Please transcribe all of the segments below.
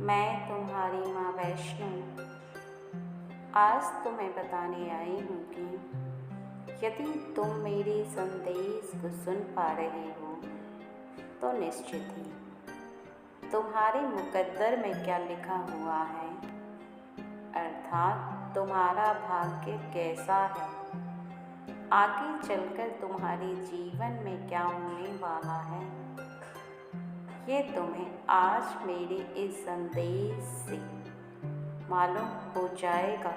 मैं तुम्हारी माँ वैष्णो आज तुम्हें बताने आई हूँ कि यदि तुम मेरे संदेश को सुन पा रहे हो तो निश्चित ही तुम्हारे मुकद्दर में क्या लिखा हुआ है, अर्थात तुम्हारा भाग्य कैसा है, आगे चलकर तुम्हारे जीवन में क्या होने वाला है, ये तुम्हें आज मेरे इस संदेश से मालूम हो जाएगा।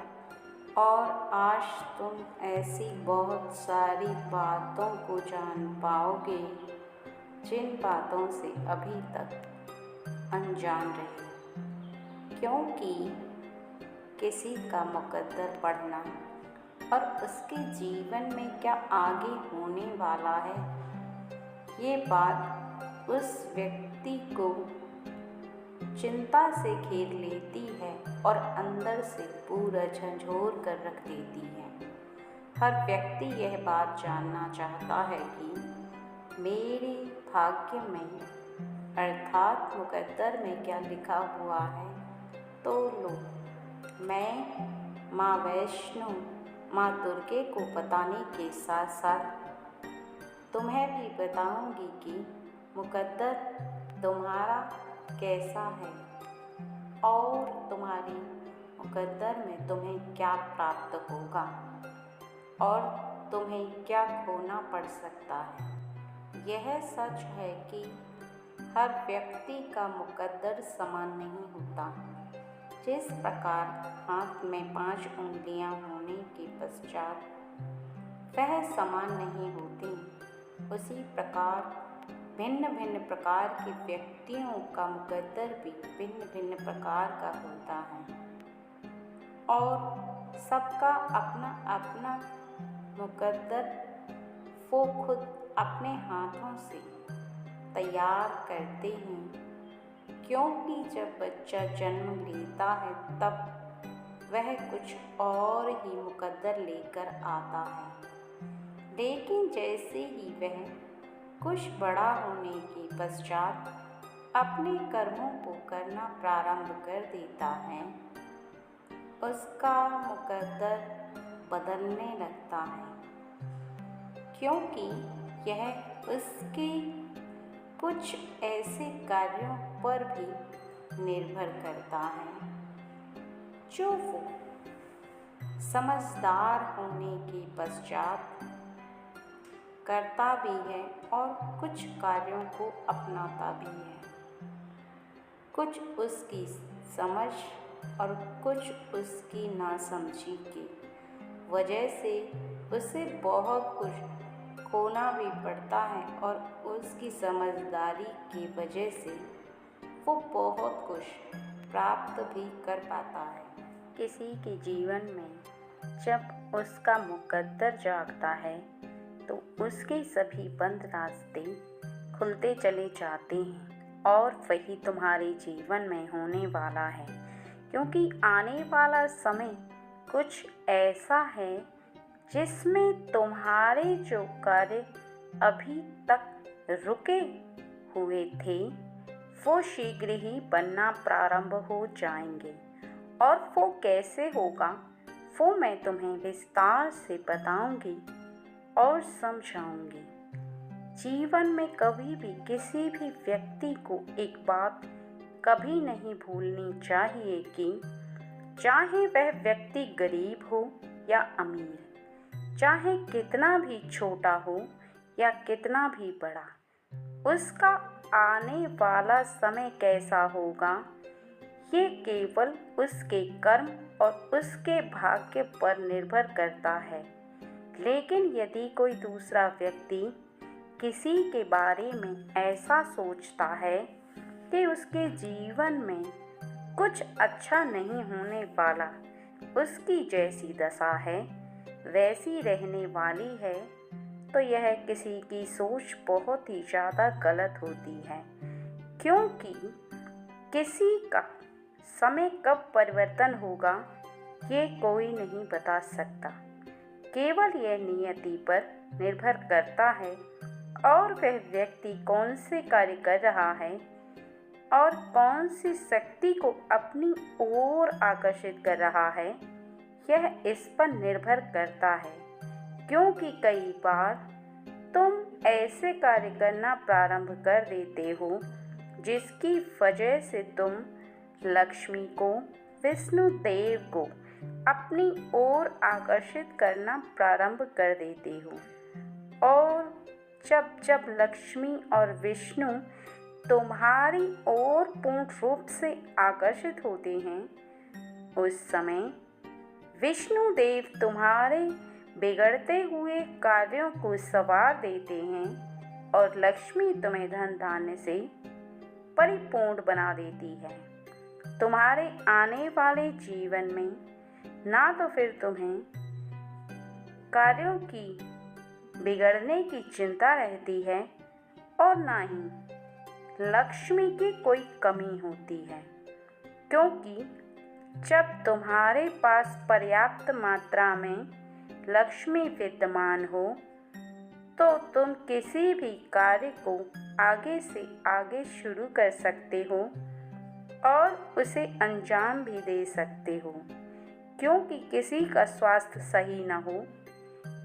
और आज तुम ऐसी बहुत सारी बातों को जान पाओगे जिन बातों से अभी तक अनजान रहे, क्योंकि किसी का मुकद्दर पढ़ना और उसके जीवन में क्या आगे होने वाला है, ये बात उस व्यक्ति को चिंता से घेर लेती है और अंदर से पूरा झंझोर कर रख देती है। हर व्यक्ति यह बात जानना चाहता है कि मेरे भाग्य में अर्थात मुकद्दर में क्या लिखा हुआ है। तो लो, मैं माँ वैष्णो माँ दुर्गे को बताने के साथ साथ तुम्हें भी बताऊंगी कि मुकद्दर तुम्हारा कैसा है और तुम्हारी मुकद्दर में तुम्हें क्या प्राप्त होगा और तुम्हें क्या खोना पड़ सकता है। यह सच है कि हर व्यक्ति का मुकद्दर समान नहीं होता। जिस प्रकार हाथ में 5 उंगलियां होने के पश्चात वह समान नहीं होती, उसी प्रकार भिन्न भिन्न प्रकार के व्यक्तियों का मुकद्दर भी भिन्न भिन्न प्रकार का होता है और सबका अपना अपना मुकद्दर वो खुद अपने हाथों से तैयार करते हैं, क्योंकि जब बच्चा जन्म लेता है तब वह कुछ और ही मुकद्दर लेकर आता है, लेकिन जैसे ही वह कुछ बड़ा होने के पश्चात अपने कर्मों को करना प्रारंभ कर देता है, उसका मुकद्दर बदलने लगता है, क्योंकि यह उसके कुछ ऐसे कार्यों पर भी निर्भर करता है जो वो समझदार होने के पश्चात करता भी है और कुछ कार्यों को अपनाता भी है। कुछ उसकी समझ और कुछ उसकी नासमझी की वजह से उसे बहुत कुछ खोना भी पड़ता है और उसकी समझदारी की वजह से वो बहुत कुछ प्राप्त भी कर पाता है। किसी के जीवन में जब उसका मुकद्दर जागता है तो उसके सभी बंद रास्ते खुलते चले जाते हैं और वही तुम्हारे जीवन में होने वाला है, क्योंकि आने वाला समय कुछ ऐसा है जिसमें तुम्हारे जो कार्य अभी तक रुके हुए थे वो शीघ्र ही बनना प्रारंभ हो जाएंगे। और वो कैसे होगा वो मैं तुम्हें विस्तार से बताऊंगी और समझाऊंगी। जीवन में कभी भी किसी भी व्यक्ति को एक बात कभी नहीं भूलनी चाहिए कि चाहे वह व्यक्ति गरीब हो या अमीर, चाहे कितना भी छोटा हो या कितना भी बड़ा, उसका आने वाला समय कैसा होगा ये केवल उसके कर्म और उसके भाग्य पर निर्भर करता है। लेकिन यदि कोई दूसरा व्यक्ति किसी के बारे में ऐसा सोचता है कि उसके जीवन में कुछ अच्छा नहीं होने वाला, उसकी जैसी दशा है वैसी रहने वाली है, तो यह किसी की सोच बहुत ही ज़्यादा गलत होती है, क्योंकि किसी का समय कब परिवर्तन होगा ये कोई नहीं बता सकता। केवल यह नियति पर निर्भर करता है और वह व्यक्ति कौन से कार्य कर रहा है और कौन सी शक्ति को अपनी ओर आकर्षित कर रहा है, यह इस पर निर्भर करता है। क्योंकि कई बार तुम ऐसे कार्य करना प्रारंभ कर देते हो जिसकी वजह से तुम लक्ष्मी को, विष्णु देव को अपनी ओर आकर्षित करना प्रारंभ कर देते हो। और जब जब लक्ष्मी और विष्णु तुम्हारी ओर पूर्ण रूप से आकर्षित होते हैं, उस समय विष्णु देव तुम्हारे बिगड़ते हुए कार्यों को संवार देते हैं और लक्ष्मी तुम्हें धन धान्य से परिपूर्ण बना देती है। तुम्हारे आने वाले जीवन में ना तो फिर तुम्हें कार्यों की बिगड़ने की चिंता रहती है और ना ही लक्ष्मी की कोई कमी होती है, क्योंकि जब तुम्हारे पास पर्याप्त मात्रा में लक्ष्मी विद्यमान हो तो तुम किसी भी कार्य को आगे से आगे शुरू कर सकते हो और उसे अंजाम भी दे सकते हो। क्योंकि किसी का स्वास्थ्य सही न हो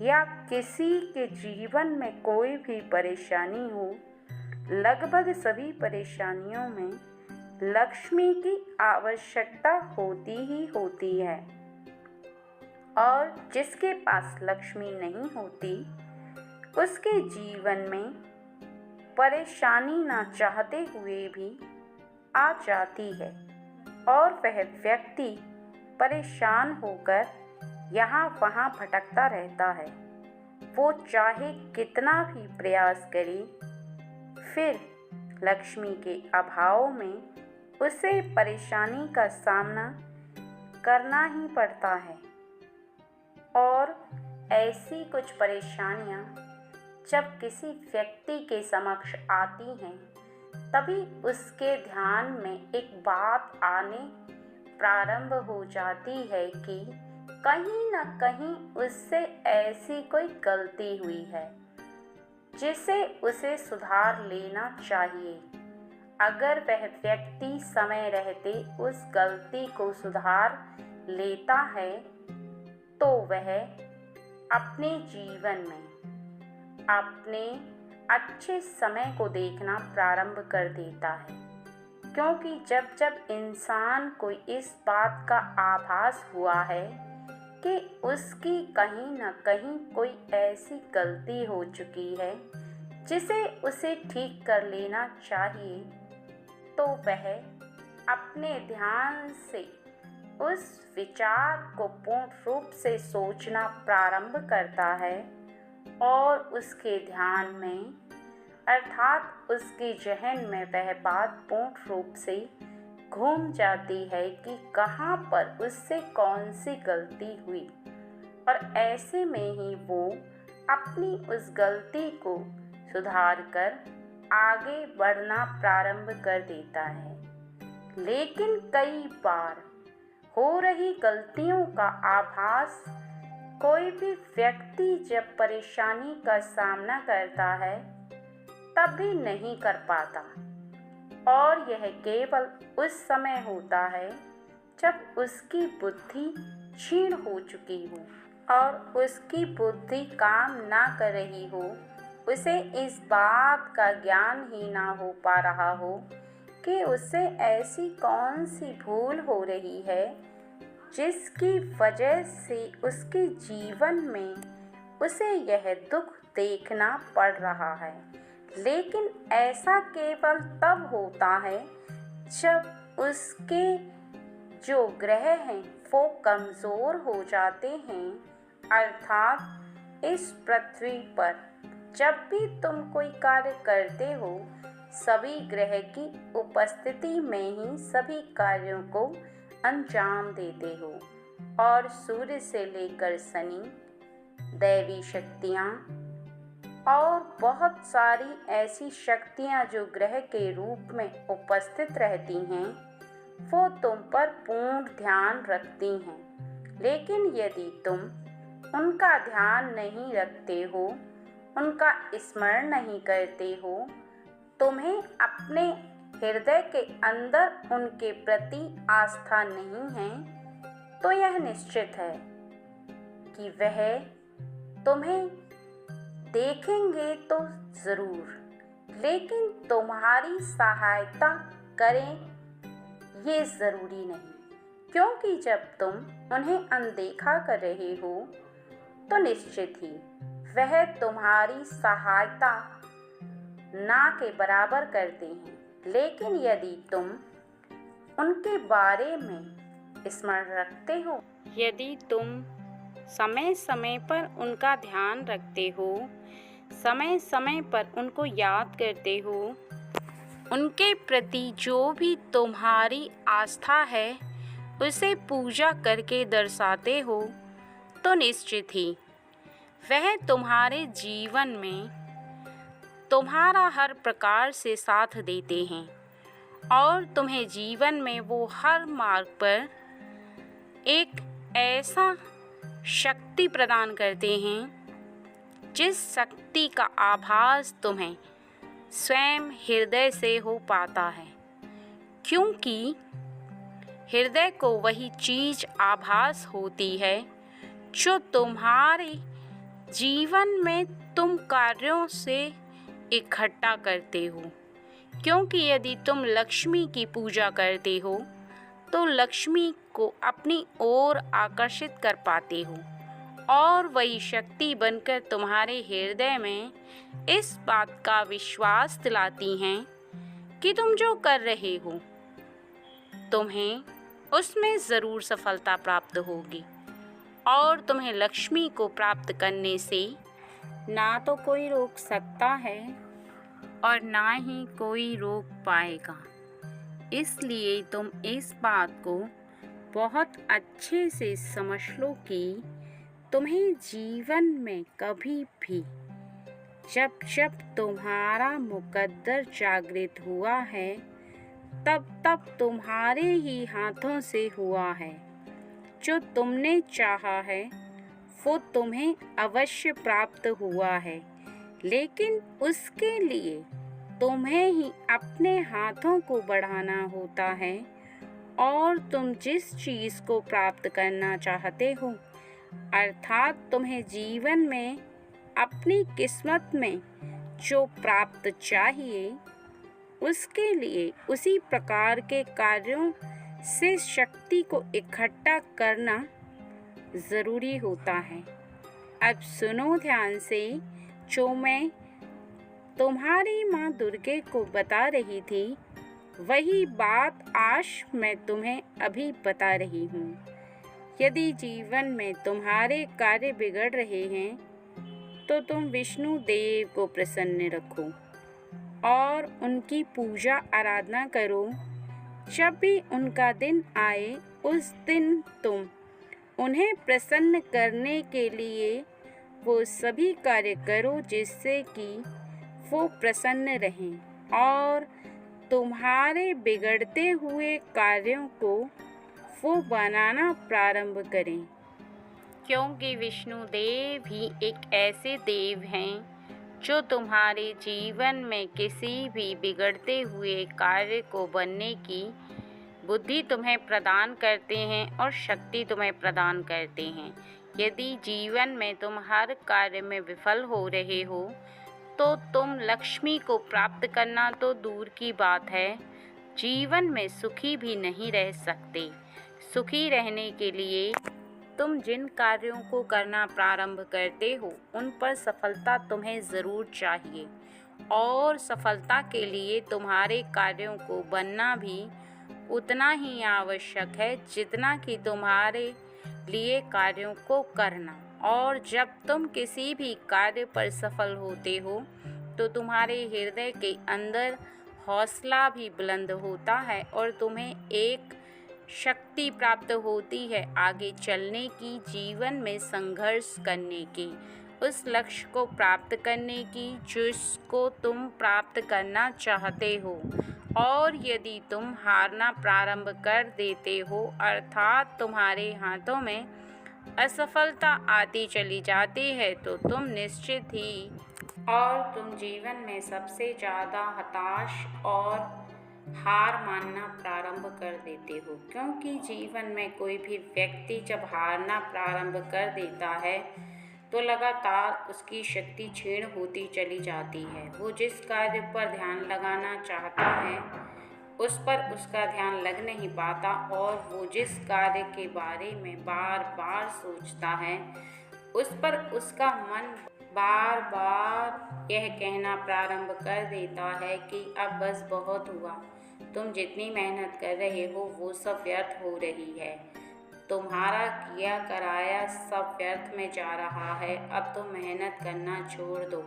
या किसी के जीवन में कोई भी परेशानी हो, लगभग सभी परेशानियों में लक्ष्मी की आवश्यकता होती ही होती है। और जिसके पास लक्ष्मी नहीं होती, उसके जीवन में परेशानी ना चाहते हुए भी आ जाती है और वह व्यक्ति परेशान होकर यहाँ वहाँ भटकता रहता है। वो चाहे कितना भी प्रयास करे, फिर लक्ष्मी के अभाव में उसे परेशानी का सामना करना ही पड़ता है। और ऐसी कुछ परेशानियाँ जब किसी व्यक्ति के समक्ष आती हैं, तभी उसके ध्यान में एक बात आने प्रारंभ हो जाती है कि कहीं न कहीं उससे ऐसी कोई गलती हुई है जिसे उसे सुधार लेना चाहिए। अगर वह व्यक्ति समय रहते उस गलती को सुधार लेता है तो वह अपने जीवन में अपने अच्छे समय को देखना प्रारंभ कर देता है। क्योंकि जब जब इंसान को इस बात का आभास हुआ है कि उसकी कहीं न कहीं कोई ऐसी गलती हो चुकी है जिसे उसे ठीक कर लेना चाहिए, तो वह अपने ध्यान से उस विचार को पूर्ण रूप से सोचना प्रारंभ करता है और उसके ध्यान में अर्थात उसके जहन में वह बात पूर्ण रूप से घूम जाती है कि कहाँ पर उससे कौन सी गलती हुई, और ऐसे में ही वो अपनी उस गलती को सुधार कर आगे बढ़ना प्रारंभ कर देता है। लेकिन कई बार हो रही गलतियों का आभास कोई भी व्यक्ति जब परेशानी का सामना करता है तब भी नहीं कर पाता, और यह केवल उस समय होता है जब उसकी बुद्धि क्षीण हो चुकी हो और उसकी बुद्धि काम ना कर रही हो, उसे इस बात का ज्ञान ही ना हो पा रहा हो कि उससे ऐसी कौन सी भूल हो रही है जिसकी वजह से उसके जीवन में उसे यह दुख देखना पड़ रहा है। लेकिन ऐसा केवल तब होता है जब उसके जो ग्रह हैं वो कमज़ोर हो जाते हैं। अर्थात इस पृथ्वी पर जब भी तुम कोई कार्य करते हो, सभी ग्रह की उपस्थिति में ही सभी कार्यों को अंजाम देते हो, और सूर्य से लेकर शनि, दैवी शक्तियाँ और बहुत सारी ऐसी शक्तियाँ जो ग्रह के रूप में उपस्थित रहती हैं, वो तुम पर पूर्ण ध्यान रखती हैं। लेकिन यदि तुम उनका ध्यान नहीं रखते हो, उनका स्मरण नहीं करते हो, तुम्हें अपने हृदय के अंदर उनके प्रति आस्था नहीं है, तो यह निश्चित है कि वह तुम्हें देखेंगे तो ज़रूर, लेकिन तुम्हारी सहायता करें ये ज़रूरी नहीं, क्योंकि जब तुम उन्हें अनदेखा कर रहे हो तो निश्चित ही वह तुम्हारी सहायता ना के बराबर करते हैं। लेकिन यदि तुम उनके बारे में स्मरण रखते हो, यदि तुम समय समय पर उनका ध्यान रखते हो, समय समय पर उनको याद करते हो, उनके प्रति जो भी तुम्हारी आस्था है उसे पूजा करके दर्शाते हो, तो निश्चित ही वह तुम्हारे जीवन में तुम्हारा हर प्रकार से साथ देते हैं और तुम्हें जीवन में वो हर मार्ग पर एक ऐसा शक्ति प्रदान करते हैं जिस शक्ति का आभास तुम्हें स्वयं हृदय से हो पाता है, क्योंकि हृदय को वही चीज़ आभास होती है जो तुम्हारे जीवन में तुम कार्यों से इकट्ठा करते हो। क्योंकि यदि तुम लक्ष्मी की पूजा करते हो तो लक्ष्मी को अपनी ओर आकर्षित कर पाते हो और वही शक्ति बनकर तुम्हारे हृदय में इस बात का विश्वास दिलाती हैं कि तुम जो कर रहे हो तुम्हें उसमें ज़रूर सफलता प्राप्त होगी और तुम्हें लक्ष्मी को प्राप्त करने से ना तो कोई रोक सकता है और ना ही कोई रोक पाएगा। इसलिए तुम इस बात को बहुत अच्छे से समझ लो कि तुम्हें जीवन में कभी भी जब जब तुम्हारा मुकद्दर जागृत हुआ है तब तब तुम्हारे ही हाथों से हुआ है। जो तुमने चाहा है वो तुम्हें अवश्य प्राप्त हुआ है, लेकिन उसके लिए तुम्हें ही अपने हाथों को बढ़ाना होता है और तुम जिस चीज़ को प्राप्त करना चाहते हो, अर्थात तुम्हें जीवन में अपनी किस्मत में जो प्राप्त चाहिए, उसके लिए उसी प्रकार के कार्यों से शक्ति को इकट्ठा करना ज़रूरी होता है। अब सुनो ध्यान से, जो मैं तुम्हारी माँ दुर्गे को बता रही थी वही बात आज मैं तुम्हें अभी बता रही हूँ। यदि जीवन में तुम्हारे कार्य बिगड़ रहे हैं तो तुम विष्णु देव को प्रसन्न रखो और उनकी पूजा आराधना करो। जब भी उनका दिन आए उस दिन तुम उन्हें प्रसन्न करने के लिए वो सभी कार्य करो जिससे कि वो प्रसन्न रहें और तुम्हारे बिगड़ते हुए कार्यों को वो बनाना प्रारंभ करें, क्योंकि विष्णु देव ही एक ऐसे देव हैं जो तुम्हारे जीवन में किसी भी बिगड़ते हुए कार्य को बनने की बुद्धि तुम्हें प्रदान करते हैं और शक्ति तुम्हें प्रदान करते हैं। यदि जीवन में तुम हर कार्य में विफल हो रहे हो तो तुम लक्ष्मी को प्राप्त करना तो दूर की बात है, जीवन में सुखी भी नहीं रह सकते। सुखी रहने के लिए तुम जिन कार्यों को करना प्रारंभ करते हो उन पर सफलता तुम्हें ज़रूर चाहिए और सफलता के लिए तुम्हारे कार्यों को बनना भी उतना ही आवश्यक है जितना कि तुम्हारे लिए कार्यों को करना। और जब तुम किसी भी कार्य पर सफल होते हो तो तुम्हारे हृदय के अंदर हौसला भी बुलंद होता है और तुम्हें एक शक्ति प्राप्त होती है आगे चलने की, जीवन में संघर्ष करने की, उस लक्ष्य को प्राप्त करने की जिसको तुम प्राप्त करना चाहते हो। और यदि तुम हारना प्रारंभ कर देते हो, अर्थात तुम्हारे हाथों में असफलता आती चली जाती है, तो तुम निश्चित ही और तुम जीवन में सबसे ज़्यादा हताश और हार मानना प्रारंभ कर देते हो, क्योंकि जीवन में कोई भी व्यक्ति जब हारना प्रारंभ कर देता है तो लगातार उसकी शक्ति क्षीण होती चली जाती है। वो जिस कार्य पर ध्यान लगाना चाहता है उस पर उसका ध्यान लग नहीं पाता, और वो जिस कार्य के बारे में बार बार सोचता है उस पर उसका मन बार बार यह कहना प्रारंभ कर देता है कि अब बस बहुत हुआ, तुम जितनी मेहनत कर रहे हो वो सब व्यर्थ हो रही है, तुम्हारा किया कराया सब व्यर्थ में जा रहा है, अब तो मेहनत करना छोड़ दो।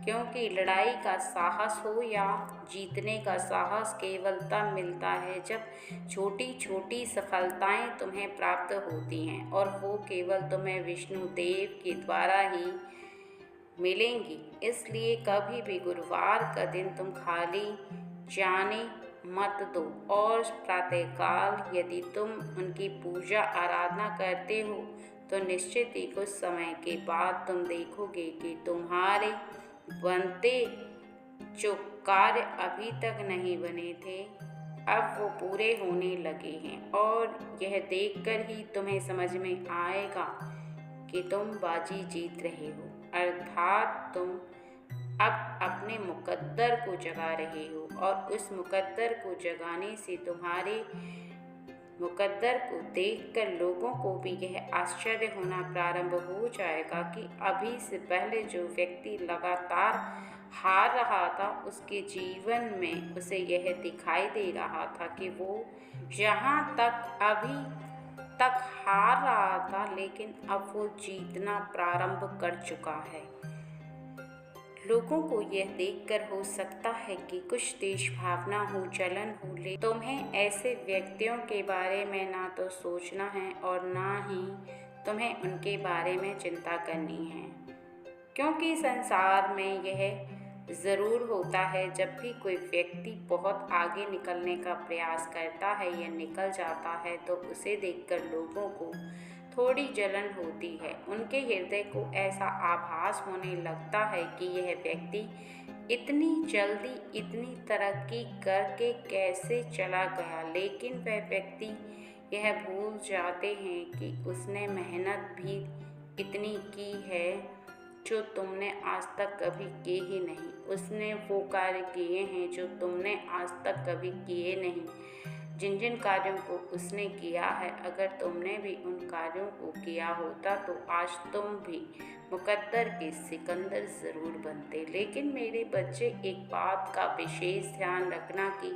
क्योंकि लड़ाई का साहस हो या जीतने का साहस केवल तब मिलता है जब छोटी छोटी सफलताएं तुम्हें प्राप्त होती हैं, और वो केवल तुम्हें विष्णु देव के द्वारा ही मिलेंगी। इसलिए कभी भी गुरुवार का दिन तुम खाली जाने मत दो, और प्रातःकाल यदि तुम उनकी पूजा आराधना करते हो तो निश्चित ही कुछ समय के बाद तुम देखोगे कि तुम्हारे बनते जो कार्य अभी तक नहीं बने थे अब वो पूरे होने लगे हैं, और यह देखकर ही तुम्हें समझ में आएगा कि तुम बाजी जीत रहे हो, अर्थात तुम अब अपने मुकद्दर को जगा रहे हो, और उस मुकद्दर को जगाने से तुम्हारे मुकद्दर को देखकर लोगों को भी यह आश्चर्य होना प्रारंभ हो जाएगा कि अभी से पहले जो व्यक्ति लगातार हार रहा था उसके जीवन में उसे यह दिखाई दे रहा था कि वो जहाँ तक अभी तक हार रहा था लेकिन अब वो जीतना प्रारंभ कर चुका है। लोगों को यह देखकर हो सकता है कि कुछ देश भावना हो, जलन हो, ले तुम्हें ऐसे व्यक्तियों के बारे में ना तो सोचना है और ना ही तुम्हें उनके बारे में चिंता करनी है, क्योंकि संसार में यह ज़रूर होता है जब भी कोई व्यक्ति बहुत आगे निकलने का प्रयास करता है या निकल जाता है तो उसे देखकर लोगों को थोड़ी जलन होती है। उनके हृदय को ऐसा आभास होने लगता है कि यह व्यक्ति इतनी जल्दी इतनी तरक्की करके कैसे चला गया, लेकिन वह व्यक्ति यह भूल जाते हैं कि उसने मेहनत भी इतनी की है जो तुमने आज तक कभी किए ही नहीं, उसने वो कार्य किए हैं जो तुमने आज तक कभी किए नहीं। जिन जिन कार्यों को उसने किया है अगर तुमने भी उन कार्यों को किया होता तो आज तुम भी मुकद्दर के सिकंदर ज़रूर बनते। लेकिन मेरे बच्चे, एक बात का विशेष ध्यान रखना कि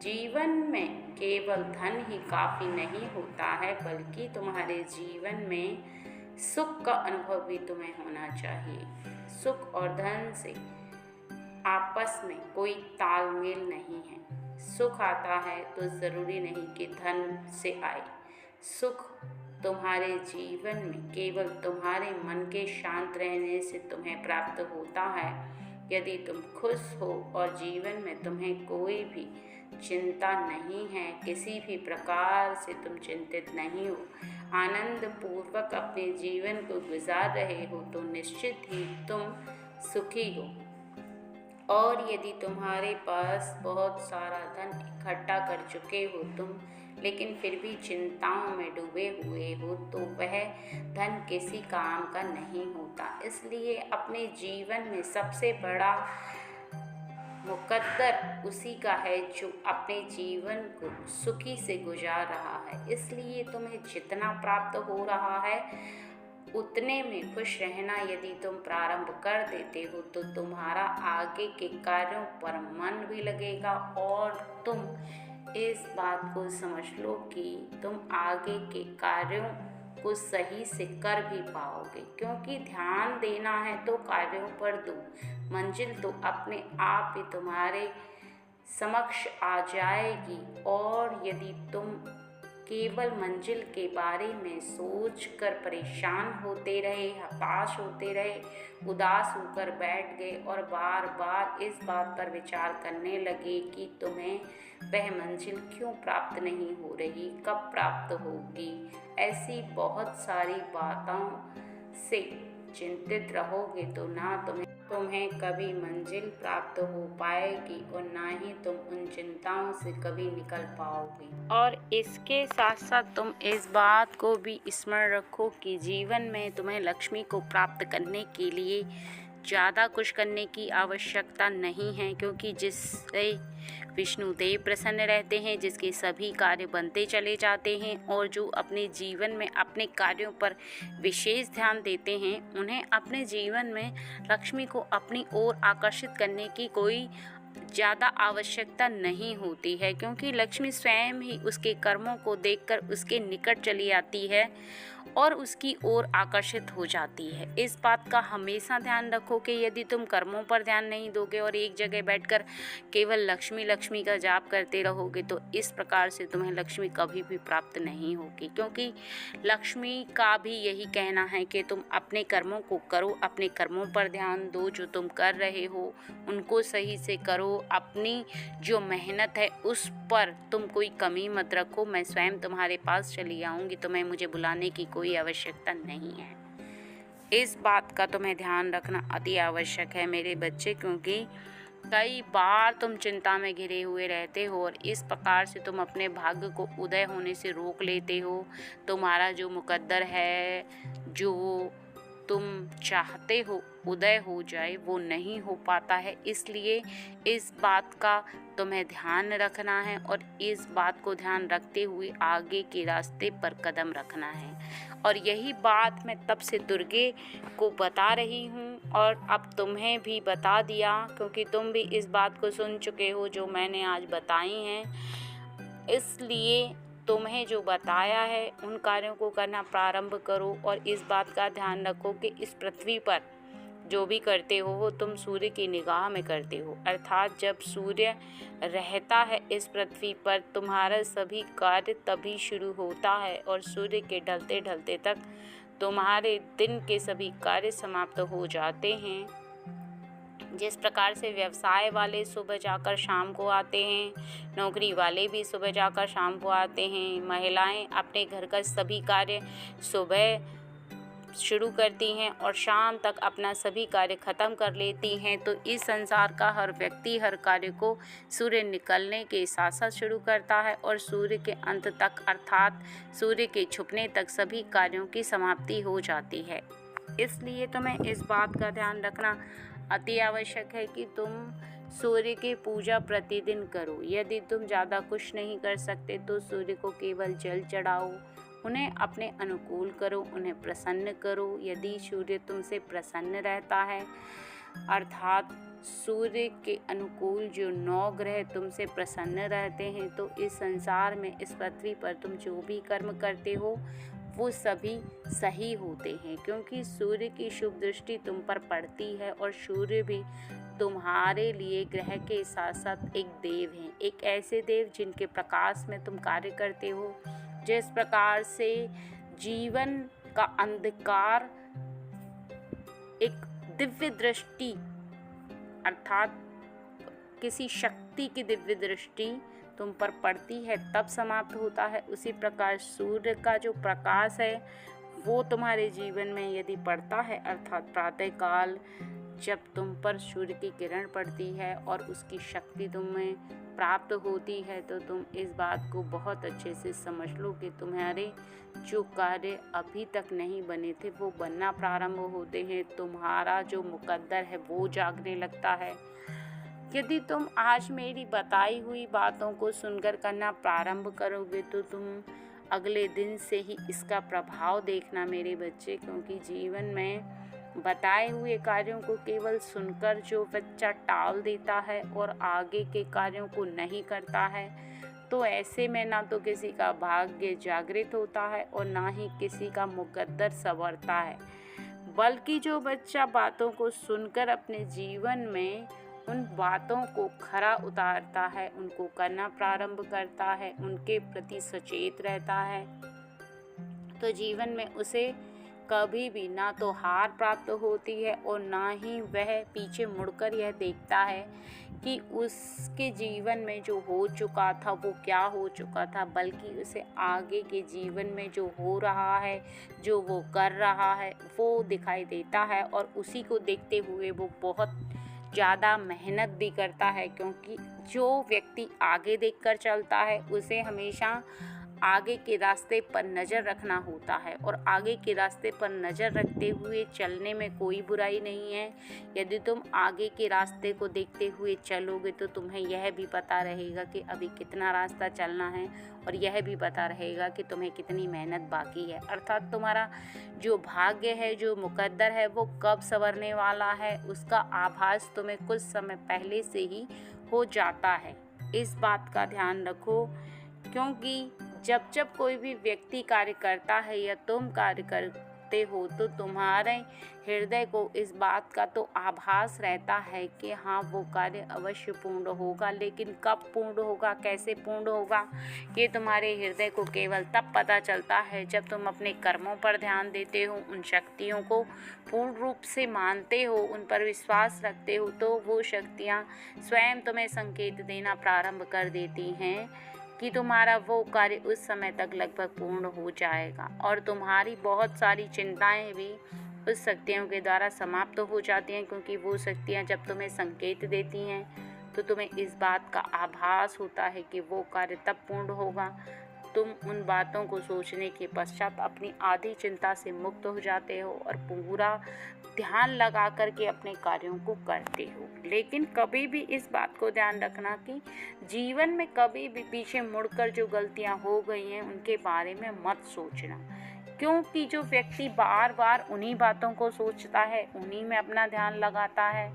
जीवन में केवल धन ही काफ़ी नहीं होता है, बल्कि तुम्हारे जीवन में सुख का अनुभव भी तुम्हें होना चाहिए। सुख और धन से आपस में कोई तालमेल नहीं है। सुख आता है तो ज़रूरी नहीं कि धन से आए। सुख तुम्हारे जीवन में केवल तुम्हारे मन के शांत रहने से तुम्हें प्राप्त होता है। यदि तुम खुश हो और जीवन में तुम्हें कोई भी चिंता नहीं है, किसी भी प्रकार से तुम चिंतित नहीं हो, आनंद पूर्वक अपने जीवन को गुजार रहे हो, तो निश्चित ही तुम सुखी हो। और यदि तुम्हारे पास बहुत सारा धन इकट्ठा कर चुके हो तुम, लेकिन फिर भी चिंताओं में डूबे हुए हो, तो वह धन किसी काम का नहीं होता। इसलिए अपने जीवन में सबसे बड़ा मुकद्दर उसी का है जो अपने जीवन को सुखी से गुजार रहा है। इसलिए तुम्हें जितना प्राप्त हो रहा है उतने में खुश रहना यदि तुम प्रारंभ कर देते हो तो तुम्हारा आगे के कार्यों पर मन भी लगेगा, और तुम इस बात को समझ लो कि तुम आगे के कार्यों को सही से कर भी पाओगे, क्योंकि ध्यान देना है तो कार्यों पर दो, मंजिल तो अपने आप ही तुम्हारे समक्ष आ जाएगी। और यदि तुम केवल मंजिल के बारे में सोचकर परेशान होते रहे, हताश होते रहे, उदास होकर बैठ गए और बार बार इस बात पर विचार करने लगे कि तुम्हें वह मंजिल क्यों प्राप्त नहीं हो रही, कब प्राप्त होगी, ऐसी बहुत सारी बातों से चिंतित रहोगे तो ना तुम्हें तुम्हें कभी मंजिल प्राप्त हो पाएगी और ना ही तुम उन चिंताओं से कभी निकल पाओगे। और इसके साथ साथ तुम इस बात को भी स्मरण रखो कि जीवन में तुम्हें लक्ष्मी को प्राप्त करने के लिए ज़्यादा कुछ करने की आवश्यकता नहीं है, क्योंकि जिससे विष्णुदेव प्रसन्न रहते हैं, जिसके सभी कार्य बनते चले जाते हैं और जो अपने जीवन में अपने कार्यों पर विशेष ध्यान देते हैं, उन्हें अपने जीवन में लक्ष्मी को अपनी ओर आकर्षित करने की कोई ज़्यादा आवश्यकता नहीं होती है, क्योंकि लक्ष्मी स्वयं ही उसके कर्मों को देखकर उसके निकट चली आती है और उसकी ओर आकर्षित हो जाती है। इस बात का हमेशा ध्यान रखो कि यदि तुम कर्मों पर ध्यान नहीं दोगे और एक जगह बैठकर केवल लक्ष्मी लक्ष्मी का जाप करते रहोगे, तो इस प्रकार से तुम्हें लक्ष्मी कभी भी प्राप्त नहीं होगी, क्योंकि लक्ष्मी का भी यही कहना है कि तुम अपने कर्मों को करो, अपने कर्मों पर ध्यान दो, जो तुम कर रहे हो उनको सही से करो, अपनी जो मेहनत है उस पर तुम कोई कमी मत रखो। मैं स्वयं तुम्हारे पास चली आऊँगी, तुम्हें मुझे बुलाने की कोई आवश्यकता नहीं है। इस बात का तुम्हें ध्यान रखना अति आवश्यक है मेरे बच्चे, क्योंकि कई बार तुम चिंता में घिरे हुए रहते हो और इस प्रकार से तुम अपने भाग्य को उदय होने से रोक लेते हो। तुम्हारा जो मुकद्दर है, जो तुम चाहते हो उदय हो जाए, वो नहीं हो पाता है। इसलिए इस बात का तुम्हें ध्यान रखना है और इस बात को ध्यान रखते हुए आगे के रास्ते पर कदम रखना है। और यही बात मैं तब से दुर्गे को बता रही हूँ और अब तुम्हें भी बता दिया, क्योंकि तुम भी इस बात को सुन चुके हो जो मैंने आज बताई हैं। इसलिए तुम्हें जो बताया है उन कार्यों को करना प्रारंभ करो और इस बात का ध्यान रखो कि इस पृथ्वी पर जो भी करते हो वो तुम सूर्य की निगाह में करते हो, अर्थात जब सूर्य रहता है इस पृथ्वी पर तुम्हारा सभी कार्य तभी शुरू होता है और सूर्य के ढलते ढलते तक तुम्हारे दिन के सभी कार्य समाप्त हो जाते हैं। जिस प्रकार से व्यवसाय वाले सुबह जाकर शाम को आते हैं, नौकरी वाले भी सुबह जाकर शाम को आते हैं, महिलाएं अपने घर का सभी कार्य सुबह शुरू करती हैं और शाम तक अपना सभी कार्य ख़त्म कर लेती हैं, तो इस संसार का हर व्यक्ति हर कार्य को सूर्य निकलने के साथ साथ शुरू करता है और सूर्य के अंत तक अर्थात सूर्य के छुपने तक सभी कार्यों की समाप्ति हो जाती है। इसलिए तुम्हें इस बात का ध्यान रखना अति आवश्यक है कि तुम सूर्य की पूजा प्रतिदिन करो। यदि तुम ज़्यादा कुछ नहीं कर सकते तो सूर्य को केवल जल चढ़ाओ, उन्हें अपने अनुकूल करो, उन्हें प्रसन्न करो। यदि सूर्य तुमसे प्रसन्न रहता है अर्थात सूर्य के अनुकूल जो 9 ग्रह तुमसे प्रसन्न रहते हैं, तो इस संसार में इस पृथ्वी पर तुम जो भी कर्म करते हो वो सभी सही होते हैं, क्योंकि सूर्य की शुभ दृष्टि तुम पर पड़ती है और सूर्य भी तुम्हारे लिए ग्रह के साथ साथ एक देव हैं, एक ऐसे देव जिनके प्रकाश में तुम कार्य करते हो। जिस प्रकार से जीवन का अंधकार एक दिव्य दृष्टि अर्थात किसी शक्ति की दिव्य दृष्टि तुम पर पड़ती है तब समाप्त होता है, उसी प्रकार सूर्य का जो प्रकाश है वो तुम्हारे जीवन में यदि पड़ता है अर्थात प्रातःकाल जब तुम पर सूर्य की किरण पड़ती है और उसकी शक्ति तुम्हें प्राप्त होती है, तो तुम इस बात को बहुत अच्छे से समझ लो कि तुम्हारे जो कार्य अभी तक नहीं बने थे वो बनना प्रारंभ होते हैं। तुम्हारा जो मुकद्दर है वो जागने लगता है। यदि तुम आज मेरी बताई हुई बातों को सुनकर करना प्रारंभ करोगे तो तुम अगले दिन से ही इसका प्रभाव देखना मेरे बच्चे, क्योंकि जीवन में बताए हुए कार्यों को केवल सुनकर जो बच्चा टाल देता है और आगे के कार्यों को नहीं करता है, तो ऐसे में ना तो किसी का भाग्य जागृत होता है और ना ही किसी का मुकद्दर संवरता है, बल्कि जो बच्चा बातों को सुनकर अपने जीवन में उन बातों को खरा उतारता है, उनको करना प्रारंभ करता है, उनके प्रति सचेत रहता है, तो जीवन में उसे कभी भी ना तो हार प्राप्त होती है और ना ही वह पीछे मुड़कर यह देखता है कि उसके जीवन में जो हो चुका था वो क्या हो चुका था, बल्कि उसे आगे के जीवन में जो हो रहा है, जो वो कर रहा है, वो दिखाई देता है। और उसी को देखते हुए वो बहुत ज़्यादा मेहनत भी करता है, क्योंकि जो व्यक्ति आगे देखकर चलता है उसे हमेशा आगे के रास्ते पर नज़र रखना होता है, और आगे के रास्ते पर नज़र रखते हुए चलने में कोई बुराई नहीं है। यदि तुम आगे के रास्ते को देखते हुए चलोगे तो तुम्हें यह भी पता रहेगा कि अभी कितना रास्ता चलना है, और यह भी पता रहेगा कि तुम्हें कितनी मेहनत बाकी है। अर्थात तुम्हारा जो भाग्य है, जो मुकद्दर है, वो कब संवरने वाला है, उसका आभास तुम्हें कुछ समय पहले से ही हो जाता है। इस बात का ध्यान रखो, क्योंकि जब जब कोई भी व्यक्ति कार्य करता है या तुम कार्य करते हो तो तुम्हारे हृदय को इस बात का तो आभास रहता है कि हाँ, वो कार्य अवश्य पूर्ण होगा, लेकिन कब पूर्ण होगा, कैसे पूर्ण होगा, ये तुम्हारे हृदय को केवल तब पता चलता है जब तुम अपने कर्मों पर ध्यान देते हो, उन शक्तियों को पूर्ण रूप से मानते हो, उन पर विश्वास रखते हो, तो वो शक्तियाँ स्वयं तुम्हें संकेत देना प्रारंभ कर देती हैं कि तुम्हारा वो कार्य उस समय तक लगभग पूर्ण हो जाएगा, और तुम्हारी बहुत सारी चिंताएं भी उस शक्तियों के द्वारा समाप्त हो जाती हैं। क्योंकि वो शक्तियां जब तुम्हें संकेत देती हैं तो तुम्हें इस बात का आभास होता है कि वो कार्य तब पूर्ण होगा। तुम उन बातों को सोचने के पश्चात अपनी आधी चिंता से मुक्त हो जाते हो और पूरा ध्यान लगा कर के अपने कार्यों को करते हो। लेकिन कभी भी इस बात को ध्यान रखना कि जीवन में कभी भी पीछे मुड़कर जो गलतियां हो गई हैं उनके बारे में मत सोचना, क्योंकि जो व्यक्ति बार बार उन्हीं बातों को सोचता है, उन्हीं में अपना ध्यान लगाता है,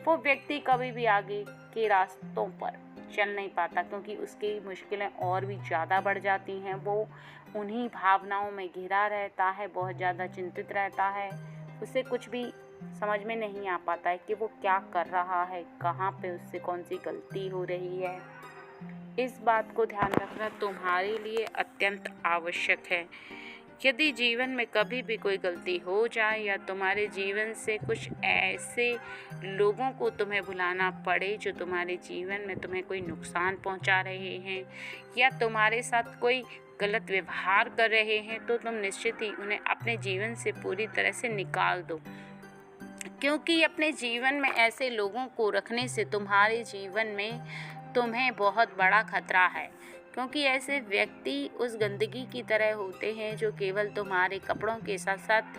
वो व्यक्ति कभी भी आगे के रास्तों पर चल नहीं पाता, क्योंकि उसकी मुश्किलें और भी ज़्यादा बढ़ जाती हैं। वो उन्हीं भावनाओं में घिरा रहता है, बहुत ज़्यादा चिंतित रहता है, उसे कुछ भी समझ में नहीं आ पाता है कि वो क्या कर रहा है, कहाँ पे उससे कौन सी गलती हो रही है। इस बात को ध्यान रखना तुम्हारे लिए अत्यंत आवश्यक है। यदि जीवन में कभी भी कोई गलती हो जाए या तुम्हारे जीवन से कुछ ऐसे लोगों को तुम्हें भुलाना पड़े जो तुम्हारे जीवन में तुम्हें कोई नुकसान पहुंचा रहे हैं या तुम्हारे साथ कोई गलत व्यवहार कर रहे हैं, तो तुम निश्चित ही उन्हें अपने जीवन से पूरी तरह से निकाल दो, क्योंकि अपने जीवन में ऐसे लोगों को रखने से तुम्हारे जीवन में तुम्हें बहुत बड़ा खतरा है। क्योंकि ऐसे व्यक्ति उस गंदगी की तरह होते हैं जो केवल तुम्हारे कपड़ों के साथ साथ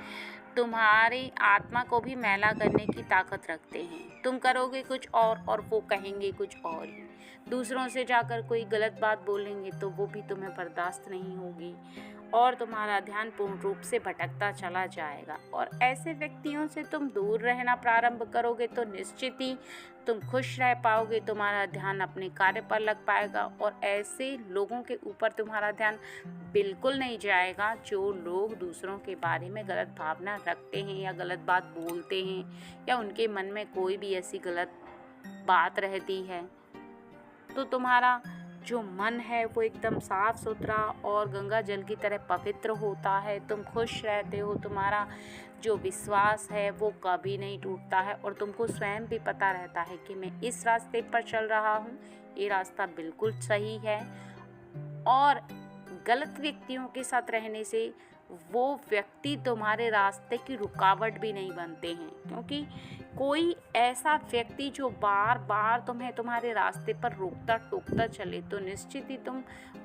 तुम्हारी आत्मा को भी मैला करने की ताकत रखते हैं। तुम करोगे कुछ और वो कहेंगे कुछ और ही। दूसरों से जाकर कोई गलत बात बोलेंगे तो वो भी तुम्हें बर्दाश्त नहीं होगी, और तुम्हारा ध्यान पूर्ण रूप से भटकता चला जाएगा। और ऐसे व्यक्तियों से तुम दूर रहना प्रारंभ करोगे तो निश्चित ही तुम खुश रह पाओगे, तुम्हारा ध्यान अपने कार्य पर लग पाएगा, और ऐसे लोगों के ऊपर तुम्हारा ध्यान बिल्कुल नहीं जाएगा जो लोग दूसरों के बारे में गलत भावना रखते हैं या गलत बात बोलते हैं, या उनके मन में कोई भी ऐसी गलत बात रहती है। तो तुम्हारा जो मन है वो एकदम साफ सुथरा और गंगा जल की तरह पवित्र होता है, तुम खुश रहते हो, तुम्हारा जो विश्वास है वो कभी नहीं टूटता है, और तुमको स्वयं भी पता रहता है कि मैं इस रास्ते पर चल रहा हूँ, ये रास्ता बिल्कुल सही है। और गलत व्यक्तियों के साथ रहने से वो व्यक्ति तुम्हारे रास्ते की रुकावट भी नहीं बनते हैं, क्योंकि कोई ऐसा व्यक्ति जो बार बार तुम्हें तुम्हारे रास्ते पर रोकता टोकता चले तो निश्चित ही तुम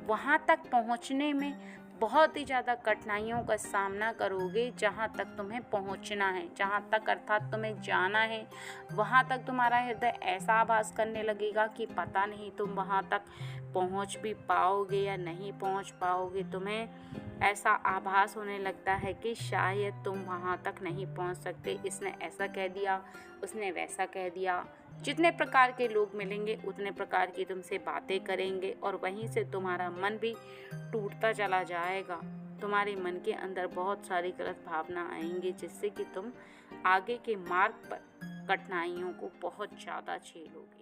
वहाँ तक पहुँचने में बहुत ही ज़्यादा कठिनाइयों का सामना करोगे। जहाँ तक तुम्हें पहुँचना है, जहाँ तक अर्थात तुम्हें जाना है, वहाँ तक तुम्हारा हृदय ऐसा आभास करने लगेगा कि पता नहीं तुम वहाँ तक पहुँच भी पाओगे या नहीं पहुँच पाओगे। तुम्हें ऐसा आभास होने लगता है कि शायद तुम वहाँ तक नहीं पहुँच सकते, इसने ऐसा कह दिया, उसने वैसा कह दिया। जितने प्रकार के लोग मिलेंगे उतने प्रकार की तुमसे बातें करेंगे, और वहीं से तुम्हारा मन भी टूटता चला जाएगा। तुम्हारे मन के अंदर बहुत सारी गलत भावना आएंगी, जिससे कि तुम आगे के मार्ग पर कठिनाइयों को बहुत ज़्यादा झेलोगे।